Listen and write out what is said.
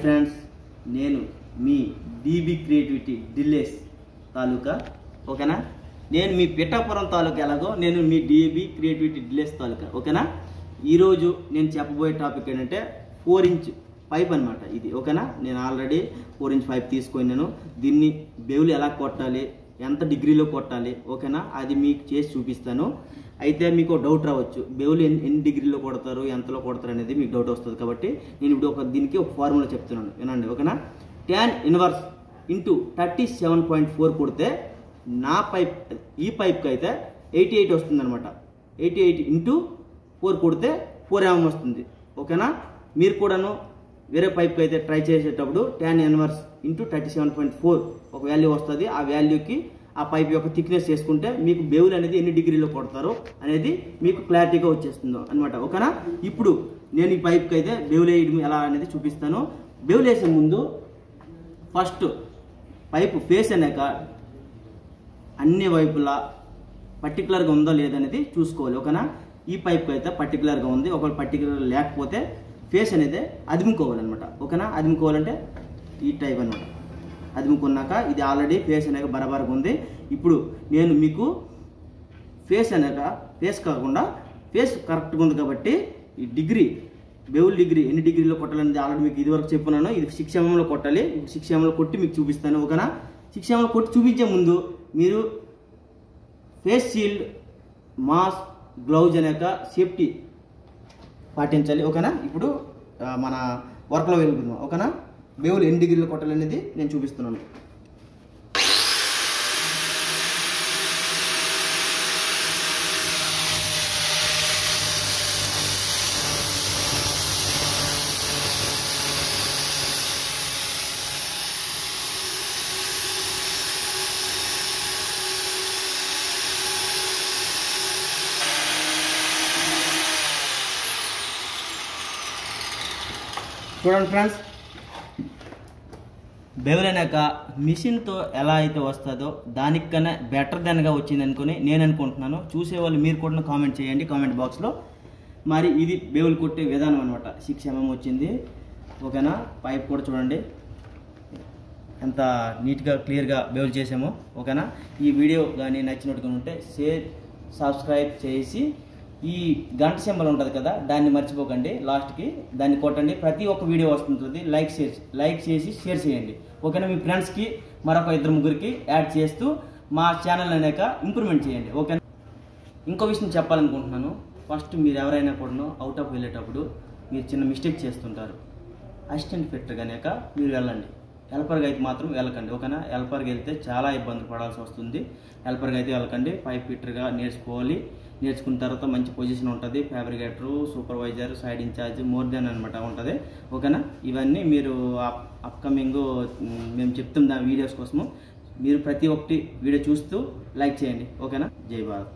Friends, నేను మీ DB creativity delays తాలూకా ఓకేనా. నేను మీ పిఠాపురం తాలూకా ఎలాగో నేను మీ డీబీ క్రియేటివిటీ డిలేస్ తాలూకా ఓకేనా. ఈరోజు నేను చెప్పబోయే టాపిక్ ఏంటంటే 4 ఇంచ్ పైప్ అనమాట ఇది ఓకేనా. నేను ఆల్రెడీ 4 ఇంచ్ పైప్ తీసుకున్నాను. దీన్ని బేవులు ఎలా కొట్టాలి, ఎంత డిగ్రీలో కొట్టాలి ఓకేనా, అది మీకు చేసి చూపిస్తాను. అయితే మీకు డౌట్ రావచ్చు, బేవులు ఎన్ని డిగ్రీలో కొడతారు, ఎంతలో కొడతారు అనేది మీకు డౌట్ వస్తుంది. కాబట్టి నేను ఇప్పుడు దీనికి ఒక ఫార్ములా చెప్తున్నాను, వినండి ఓకేనా. tan ఇన్వర్స్ ఇంటూ 37.4 కొడితే నా పైప్, ఈ పైప్కి అయితే 88 వస్తుంది అనమాట. 88 ఇంటూ 4 కొడితే 4 mm వస్తుంది ఓకేనా. మీరు కూడాను వేరే పైప్కి అయితే ట్రై చేసేటప్పుడు tan ఇన్వర్స్ ఇంటూ 37.4 ఒక వాల్యూ వస్తుంది. ఆ వాల్యూకి ఆ పైప్ యొక్క థిక్నెస్ చేసుకుంటే మీకు బేవులు అనేది ఎన్ని డిగ్రీలో కొడతారో అనేది మీకు క్లారిటీగా వచ్చేస్తుందో అనమాట ఓకేనా. ఇప్పుడు నేను ఈ పైప్కి అయితే బేవులు వేయడం ఎలా అనేది చూపిస్తాను. బేవులు వేసే ముందు ఫస్ట్ పైపు ఫేస్ అనేక అన్ని వైపులా పర్టికులర్గా ఉందో లేదనేది చూసుకోవాలి ఓకేనా. ఈ పైప్కి అయితే పర్టికులర్గా ఉంది, ఒకవేళ పర్టికులర్ లేకపోతే ఫేస్ అనేది అదుముకోవాలన్నమాట ఓకేనా. అదుముకోవాలంటే ఈ టైప్ అనమాట. అదుముకున్నాక ఇది ఆల్రెడీ ఫేస్ అనేక బరాబర్గా ఉంది. ఇప్పుడు నేను మీకు ఫేస్ అనేక ఫేస్ కాకుండా ఫేస్ కరెక్ట్గా ఉంది కాబట్టి ఈ డిగ్రీ బేవుల్ డిగ్రీ ఎన్ని డిగ్రీలో కొట్టాలనేది ఆల్రెడీ మీకు ఇదివరకు చెప్పున్నాను. ఇది 6 mm కొట్టాలి. 6 mm కొట్టి మీకు చూపిస్తాను ఓకేనా. 6 mm కొట్టి చూపించే ముందు మీరు ఫేస్ షీల్డ్, మాస్క్, గ్లౌజ్ అనేక సేఫ్టీ పాటించాలి ఓకేనా. ఇప్పుడు మన వర్క్లో వెళ్ళిపోతున్నాం ఓకేనా. బేవులు ఎన్ని డిగ్రీలో కొట్టాలనేది నేను చూపిస్తున్నాను. చూడండి ఫ్రెండ్స్, బేవులు అనేక మిషన్తో ఎలా అయితే వస్తుందో దానికన్నా బెటర్ దెన్గా వచ్చింది అనుకుని నేను అనుకుంటున్నాను. చూసేవాళ్ళు మీరు కూడా కామెంట్ చేయండి కామెంట్ బాక్స్లో. మరి ఇది బేవులు కొట్టే విధానం అనమాట. 6 mm వచ్చింది ఓకేనా. పైప్ కూడా చూడండి ఎంత నీట్గా క్లియర్గా బేవులు చేసామో ఓకేనా. ఈ వీడియో కానీ నచ్చినట్టుగా ఉంటే షేర్, సబ్స్క్రైబ్ చేసి ఈ గంట సింబల్ ఉంటుంది కదా దాన్ని మర్చిపోకండి. లాస్ట్కి దాన్ని కొట్టండి, ప్రతి ఒక్క వీడియో వస్తుంటుంది. లైక్ చేసి షేర్ చేయండి ఓకేనా. మీ ఫ్రెండ్స్కి మరొక 2-3 యాడ్ చేస్తూ మా ఛానల్ అనేక ఇంప్రూవ్మెంట్ చేయండి ఓకేనా. ఇంకో విషయం చెప్పాలనుకుంటున్నాను. ఫస్ట్ మీరు ఎవరైనా కూడా అవుట్ ఆఫ్ వెళ్ళేటప్పుడు మీరు చిన్న మిస్టేక్ చేస్తుంటారు. అసిస్టెంట్ ఫిట్టర్ కనుక మీరు వెళ్ళండి, హెల్పర్గా అయితే మాత్రం వెళ్ళకండి ఓకేనా. హెల్పర్గా వెళ్తే చాలా ఇబ్బందులు పడాల్సి వస్తుంది. హెల్పర్గా అయితే వెళ్ళకండి. పైప్ ఫిట్టర్గా నేర్చుకోవాలి. నేర్చుకున్న తర్వాత మంచి పొజిషన్ ఉంటుంది. Fabricator, supervisor, site incharge, more than అనమాట ఉంటుంది ఓకేనా. ఇవన్నీ మీరు అప్కమింగ్ మేము చెప్తాం దాని వీడియోస్ కోసము. మీరు ప్రతి ఒక్కటి వీడియో చూస్తూ లైక్ చేయండి ఓకేనా. జై భారత్.